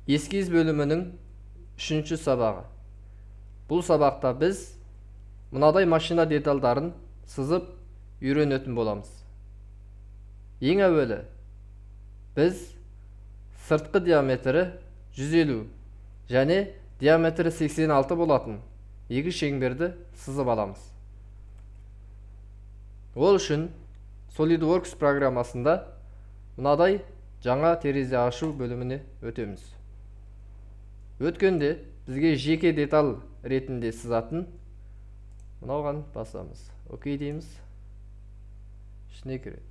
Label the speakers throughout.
Speaker 1: Eskiz bölümünün 3-cü sabagı. Бұл сабақта біз мынадай машина деталдарын сызып үйренетін боламыз. Ең әуелі біз сыртқы диаметрі 150 және диаметрі 86 болатын екі шеңберді сызып аламыз. Ол үшін SolidWorks программасында мынадай жаңа терезе ашу бөліміне өтеміз. Өткенде бізге жеке детал ретінде сызатын мынауған басамыз. Окей дейміз. Ішіне кіреді.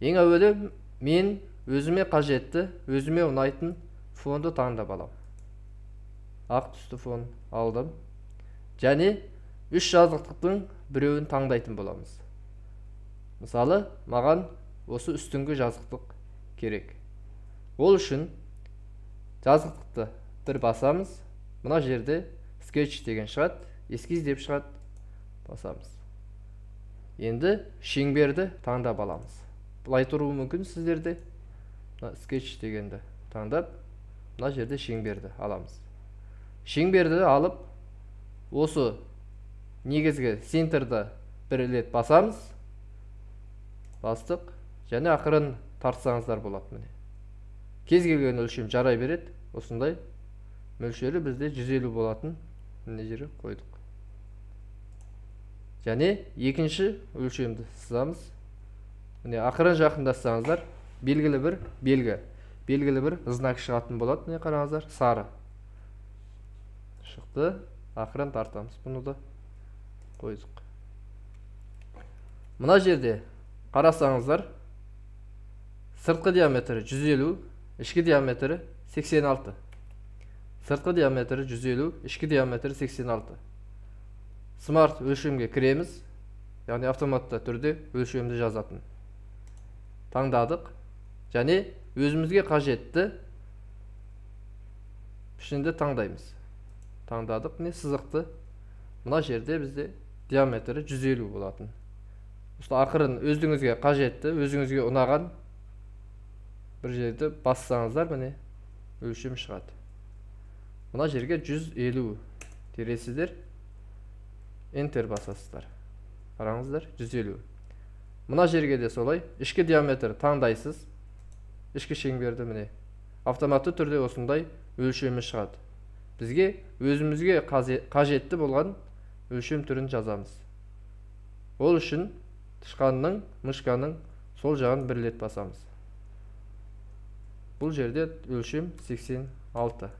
Speaker 1: Ең әуелі мен өзіме қажетті, өзіме ұнайтын фонды таңдап алам. Ақ түсті фон алдым. Және үш жазықтықтың біреуін таңдайтын боламыз. Мысалы, маған осы үстіңгі жазықтық керек. Ол үшін жазықтықты бір басамыз. Мына жерде скетч деген шығады, эскиз деп шығады. Басамыз. Енді шеңберді таңдап аламыз. Бұлай тұруы мүмкін сіздерде. Скетч дегенді таңдап, мына жерде шеңберді аламыз. Шеңберді алып, осы негізгі центрді бір рет басамыз. Бастық, және ақырын тартсаңыздар болады міне. Кез келген өлшем жарай береді. Осындай мөлшері бізде 150 болатын міне жері қойдық. Және екінші өлшемді сызамыз. Міне ақырын жақындассаңыздар, белгілі бір знак шығатын болады. Міне қараңыздар, сары шықты. Ақырын тартамыз. Бұны да қойдық. Мына жерде қарасаңыздар, сыртқы диаметрі 150, ішкі диаметрі 86. Сыртқы диаметрі 150, ішкі диаметрі 86. Смарт өлшемге кіреміз, яғни автоматты түрде өлшемді жазатын. Таңдадық, және өзімізге қажетті пішінді таңдаймыз. Таңдадық, не сызықты. Мына жерде бізде диаметрі 150 болатын. Ақырын өзіңізге қажетті, өзіңізге ұнаған бір жерді бассаңыздар, міне өлшем шығады. Мына жерге 150 тересіздер, Enter басасыздар. Қараңыздар, 150. Мына жерге де солай, ішкі диаметр таңдайсыз. Ішкі шеңберді міне автоматты түрде осындай өлшемі шығады. Бізге өзімізге қажетті болған өлшем түрін жазамыз. Ол үшін тышқанның, мышқаның сол жағын бір рет басамыз. Бұл жерде өлшем 86.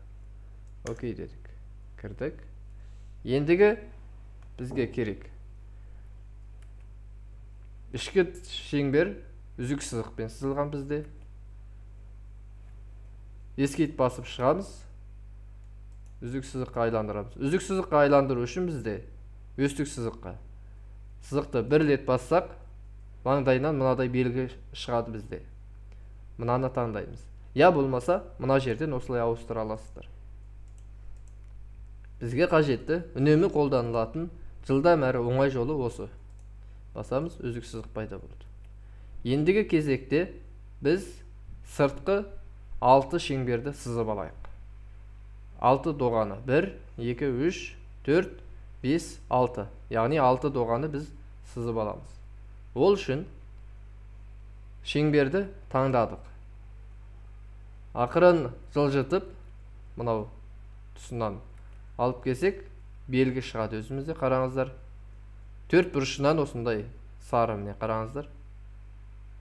Speaker 1: Окей дедік. Кірдік. Ендігі бізге керек. Ішкі шеңбер үзік сызықпен сызылған бізде. Ескейт басып шығамыз. Үзік сызыққа айландырамыз. Үзік сызыққа айландыру үшін бізде өстік сызыққа. Сызықты бір рет бассақ, маңдайынан мынадай белгі шығады бізде. Мынаны таңдаймыз. Я болмаса, мына жерден осылай ауыстыра аласыздар. Бізге қажетті, үнемі қолданылатын жылдам әрі оңай жолы осы. Басамыз, үзік сызық пайда болды. Ендігі кезекте біз сыртқы 6 шеңберді сызып алайық. 6 доғаны 1, 2, 3, 4, 5, 6. Яғни 6 доғаны біз сызып аламыз. Ол үшін шеңберді таңдадық. Ақырын жылжытып, мынау тұсынан алып келсек, белгі шығады өзімізде. Қараңыздар. 4 бұрышынан осындай сары міне қараңыздар.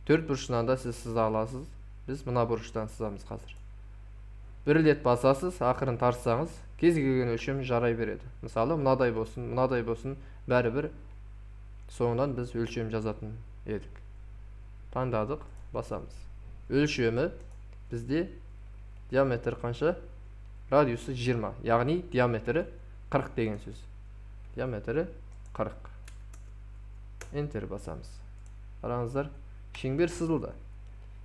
Speaker 1: 4 бұрышынан да сіз сыза аласыз. Біз мына бұрыштан сызамыз қазір. Бір рет басасыз, ақырын тартсаңыз, кез келген өлшем жарай береді. Мысалы, мынадай болсын, бәрібір соңынан біз өлшем жазатын едік. Таңдадық, басамыз. Өлшемі бізде диаметр қанша? Радиусы 20, яғни диаметрі 40 деген сөз. Диаметрі 40. Enter басамыз. Қараңыздар, шеңбер сызылды.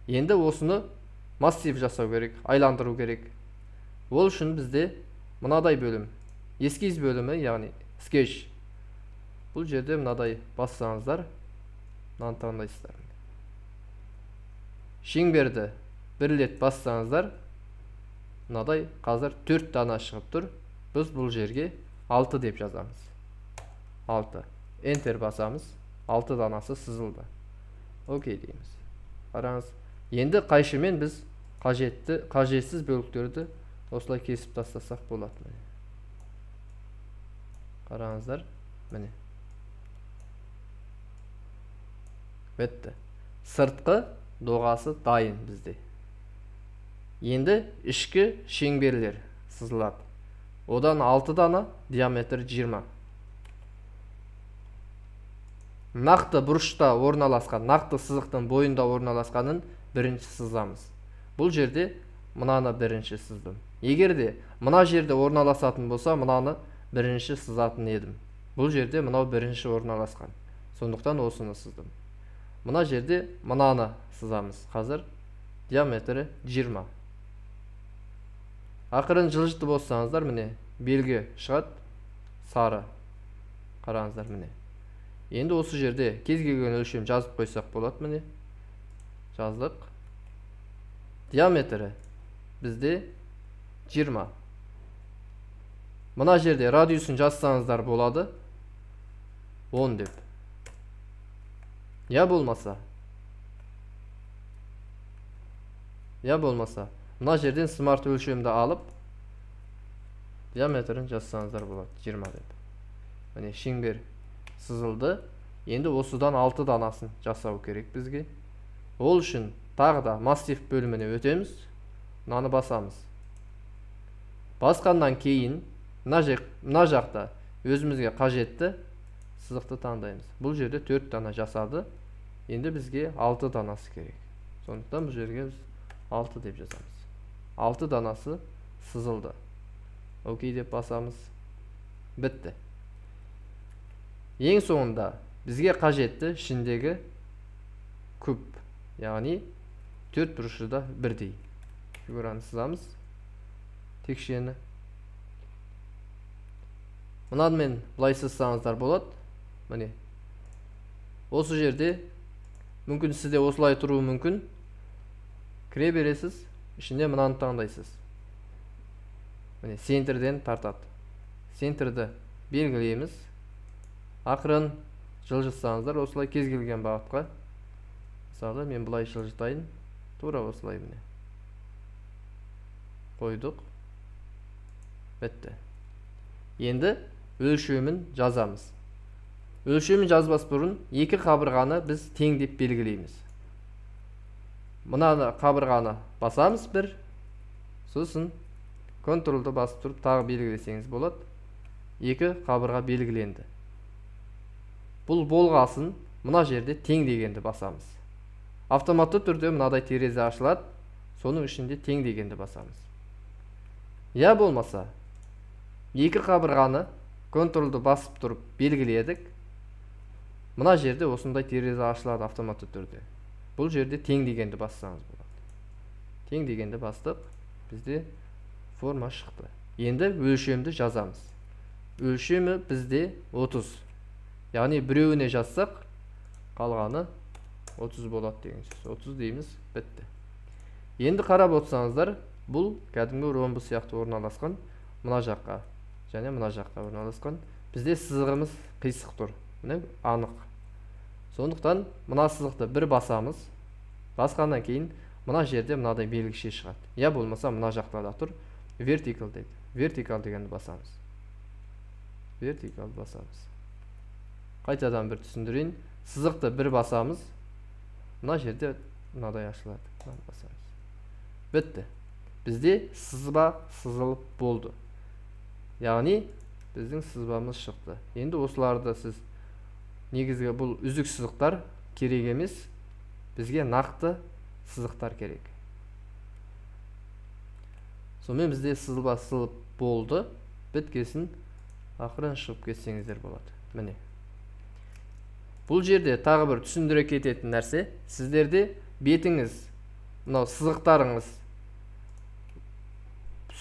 Speaker 1: Енді осыны массив жасау керек, айландыру керек. Ол үшін бізде мынадай бөлім, эскиз бөлімі, яғни скетч. Бұл жерде мынадай бассаңыздар, мынаны таңдайсыздар. Шеңберді бір рет бассаңыздар, мынадай қазір 4 дана шығып тұр. Біз бұл жерге 6 деп жазамыз. 6. Enter басамыз. 6 данасы сызылды. Окей дейміз. Қараңыз. Енді қайшымен біз қажетсіз бөліктерді осылай кесіп тастасақ болады. Қараңыздар. Міне. Бітті. Сыртқы доғасы дайын бізде. Енді ішкі шеңберлер сызылады. Одан 6 дана, диаметр 20. Нақты бұрышта орналасқан, нақты сызықтың бойында орналасқанын бірінші сызамыз. Бұл жерде мынаны бірінші сыздым. Егер де мына жерде орналасатын болса, мынаны бірінші сызатын едім. Бұл жерде мынау бірінші орналасқан. Сондықтан осыны сыздым. Мына жерде мынаны сызамыз. Қазір диаметрі 20. Ақырын жылжытып болсаңыздар, міне белгі шығады, сары. Қараңыздар, міне. Енді осы жерде кез келген өлшем жазып қойсақ болады, міне. Жаздық. Диаметрі бізде 20. Мына жерде радиусын жазсаңыздар болады, 10 деп. Я болмаса, мына жерден смарт өлшемді алып, диаметрін жазсаңыздар болады, 20 деп. Міне шеңбер сызылды. Енді осыдан 6 данасын жасау керек бізге. Ол үшін тағы да массив бөліміне өтеміз. Мынаны басамыз. Басқаннан кейін мына жақта өзімізге қажетті сызықты таңдаймыз. Бұл жерде 4 дана жасады. Енді бізге 6 данасы керек. Сондықтан бұл жерге 6 деп жазамыз. 6 данасы сызылды. Окей деп басамыз. Бітті. Ең соңында бізге қажетті ішіндегі куб, яғни 4 бұрышы да бірдей. Фигураны сызамыз. Текшені. Мынамен бұлай сызсаңыздар болады. Міне. Осы жерде мүмкін сізде осылай тұруы мүмкін. Кіре бересіз, ішінде мынаны таңдайсыз. Міне центрден тартады. Центрді белгілейміз. Ақырын жылжытсаңыздар, осылай кез келген бағытқа. Мысалы, мен бұлай жылжытайын. Тура осылай міне. Қойдық. Бітті. Енді өлшемін жазамыз. Өлшемін жазбас бұрын екі қабырғаны біз тең деп белгілейміз. Мына қабырғаны басамыз бір. Сосын контролды басып тұрып тағы белгілесеңіз болады. Екі қабырға белгіленді. Бұл болғасын мына жерде тең дегенді басамыз. Автоматты түрде мынадай терезе ашылады. Соның ішінде тең дегенді басамыз. Я болмаса, екі қабырғаны контролды басып тұрып белгіледік. Мына жерде осындай терезе ашылады автоматты түрде. Бұл жерде тең дегенді бассаңыз болады. Тең дегенді бастық, бізде форма шықты. Енді өлшемді жазамыз. Өлшемі бізде 30. Яғни біреуіне жазсақ, қалғаны 30 болады деген сөз. 30 дейміз, бітті. Енді қарап отырсаңыздар, бұл кәдімгі ромбы сияқты орналасқан, мына жаққа және мына жаққа орналасқан. Бізде сызығымыз қисық тұр. Міне анық. Сондықтан мына сызықты бір басамыз. Басқаннан кейін мына жерде мынадай белгіше шығады. Я болмаса мына жақта да тұр. Vertical дейді. Vertical дегенді басамыз. Vertical басамыз. Қайтадан бір түсіндірейін. Сызықты бір басамыз. Мына жерде мынадай ашылады. Басамыз. Бітті. Бізде сызба сызылып болды. Яғни біздің сызбамыз шықты. Енді осыларды сіз негізгі бұл үзік сызықтар керек емес. Бізге нақты сызықтар керек. Сонымен бізде сызба сызылып болды. Біткесін ақырын шығып кетсеңіздер болады. Міне. Бұл жерде тағы бір түсіндіре кететін нәрсе, сіздерде бетіңіз, мынау сызықтарыңыз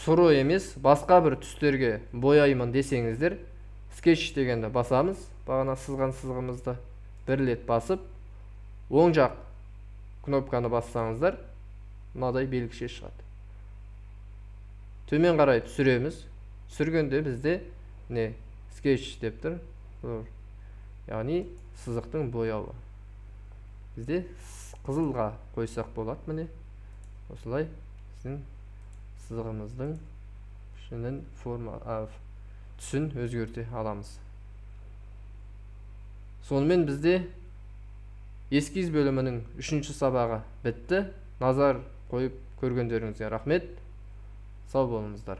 Speaker 1: сұры емес, басқа бір түстерге бояймын десеңіздер, скетч дегенді басамыз. Бағана сызған сызығымызды бір рет басып, оң жақ кнопканы бассаңыздар, мынадай белгіше шығады. төмен қарай түсіреміз. Түсіргенде бізде не скетч деп тұр. Яғни сызықтың бояуы. Бізде қызылға қойсақ болады. Міне осылай біздің сызығымыздың шынын түсін өзгерте аламыз. Сонымен бізде эскиз бөлімінің 3-ші сабағы бітті. Назар қойып көргендеріңізге рахмет. Сау болыңыздар.